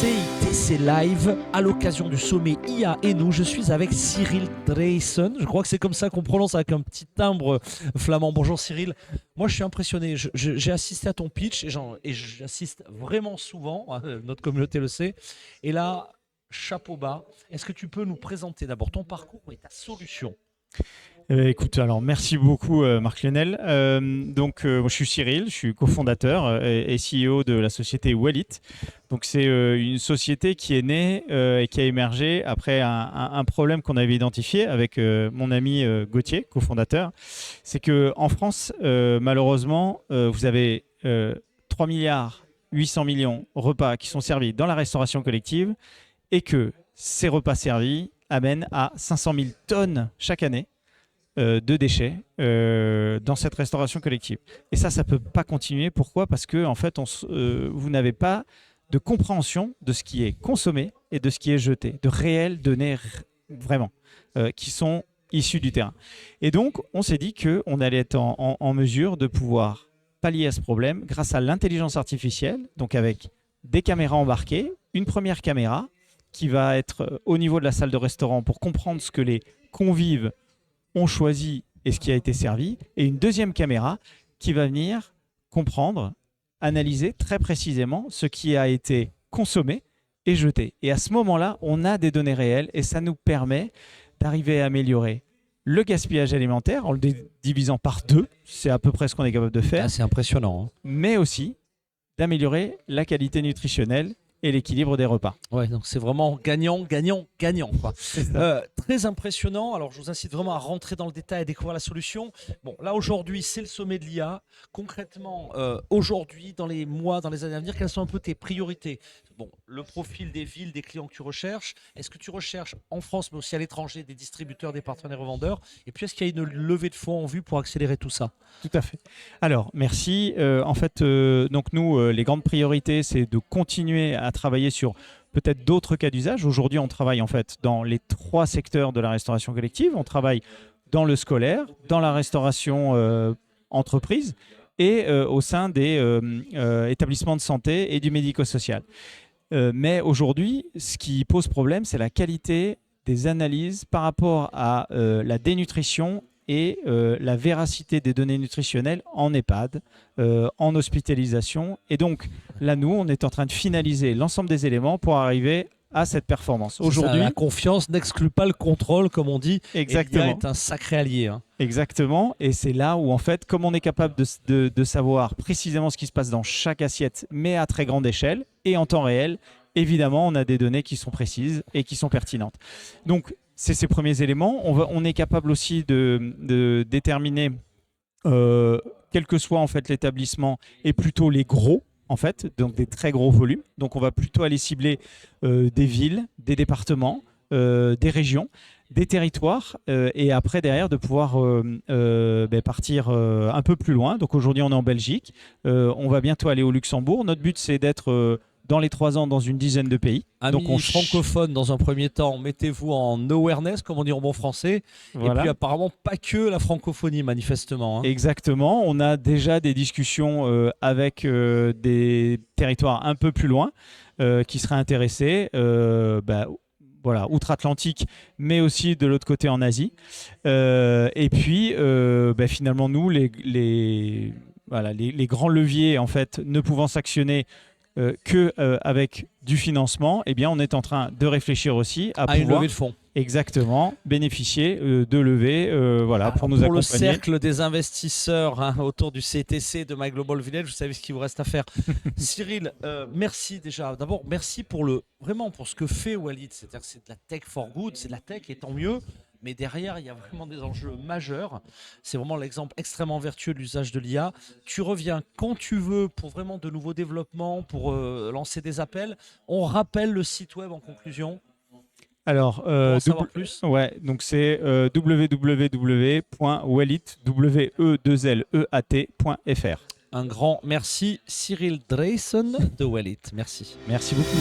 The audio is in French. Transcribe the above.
CITC Live à l'occasion du sommet IA et nous. Je suis avec Cyril Dreysen. Je crois que c'est comme ça qu'on prononce avec un petit timbre flamand. Bonjour Cyril. Moi je suis impressionné. J'ai assisté à ton pitch et j'assiste vraiment souvent. Notre communauté le sait. Et là, chapeau bas. Est-ce que tu peux nous présenter d'abord ton parcours et ta solution? Écoute, alors merci beaucoup Marc-Lionel. Je suis Cyril, je suis cofondateur et CEO de la société Wallit. Donc c'est une société qui est née et qui a émergé après un problème qu'on avait identifié avec mon ami Gauthier, cofondateur. C'est qu'en France, malheureusement, vous avez 3 milliards 800 millions de repas qui sont servis dans la restauration collective et que ces repas servis amènent à 500 000 tonnes chaque année de déchets dans cette restauration collective. Et ça ne peut pas continuer. Pourquoi ? Parce que en fait, vous n'avez pas de compréhension de ce qui est consommé et de ce qui est jeté, de réelles données vraiment, qui sont issues du terrain. Et donc, on s'est dit qu'on allait être en mesure de pouvoir pallier à ce problème grâce à l'intelligence artificielle, donc avec des caméras embarquées, une première caméra qui va être au niveau de la salle de restaurant pour comprendre ce que les convives ont choisi et ce qui a été servi, et une deuxième caméra qui va venir comprendre, analyser très précisément ce qui a été consommé et jeté. Et à ce moment-là, on a des données réelles et ça nous permet d'arriver à améliorer le gaspillage alimentaire en le divisant par 2, c'est à peu près ce qu'on est capable de faire. Ah, c'est impressionnant. Mais aussi d'améliorer la qualité nutritionnelle et l'équilibre des repas. Ouais, donc c'est vraiment gagnant, gagnant, gagnant, quoi. Très impressionnant. Alors, je vous incite vraiment à rentrer dans le détail et découvrir la solution. Bon, là, aujourd'hui, c'est le sommet de l'IA. Concrètement, aujourd'hui, dans les mois, dans les années à venir, quelles sont un peu tes priorités ? Bon, le profil des villes, des clients que tu recherches. Est-ce que tu recherches en France, mais aussi à l'étranger, des distributeurs, des partenaires revendeurs ? Et puis, est-ce qu'il y a une levée de fonds en vue pour accélérer tout ça ? Tout à fait. Alors, merci. Donc nous, les grandes priorités, c'est de continuer à travailler sur peut-être d'autres cas d'usage. Aujourd'hui, on travaille en fait dans les 3 secteurs de la restauration collective. On travaille dans le scolaire, dans la restauration entreprise et au sein des établissements de santé et du médico-social. Mais aujourd'hui, ce qui pose problème, c'est la qualité des analyses par rapport à la dénutrition et la véracité des données nutritionnelles en EHPAD, en hospitalisation. Et donc, là, nous, on est en train de finaliser l'ensemble des éléments pour arriver à cette performance. Aujourd'hui, la confiance n'exclut pas le contrôle, comme on dit. Exactement. Et l'IA est un sacré allié. Exactement. Et c'est là où, en fait, comme on est capable de savoir précisément ce qui se passe dans chaque assiette, mais à très grande échelle et en temps réel, évidemment, on a des données qui sont précises et qui sont pertinentes. Donc, c'est ces premiers éléments. On est capable aussi de déterminer, quel que soit en fait l'établissement, et plutôt les gros, en fait, donc des très gros volumes. Donc on va plutôt aller cibler des villes, des départements, des régions, des territoires, et après derrière de pouvoir partir un peu plus loin. Donc aujourd'hui on est en Belgique, on va bientôt aller au Luxembourg. Notre but c'est d'être dans les 3 ans dans une dizaine de pays. Amis francophones, dans un premier temps, mettez-vous en awareness, comme on dit en bon français. Voilà. Et puis apparemment pas que la francophonie, manifestement. Exactement. On a déjà des discussions avec des territoires un peu plus loin qui seraient intéressés. Voilà, outre-Atlantique, mais aussi de l'autre côté en Asie. Et puis, finalement, nous, les grands leviers, en fait, ne pouvant s'actionner qu'avec du financement, eh bien, on est en train de réfléchir aussi à pouvoir une levée de fonds. Exactement, bénéficier de levées pour nous accompagner. Pour le cercle des investisseurs autour du CTC de My Global Village, vous savez ce qu'il vous reste à faire. Cyril, merci déjà. D'abord, merci pour ce que fait Wallit. C'est-à-dire que c'est de la tech for good, c'est de la tech et tant mieux. Mais derrière, il y a vraiment des enjeux majeurs. C'est vraiment l'exemple extrêmement vertueux de l'usage de l'IA. Tu reviens quand tu veux pour vraiment de nouveaux développements, pour lancer des appels. On rappelle le site web en conclusion. Alors, pour en savoir plus. Ouais, donc c'est www.wallit.fr. Un grand merci, Cyril Dreysen de Wallit. Merci. Merci beaucoup.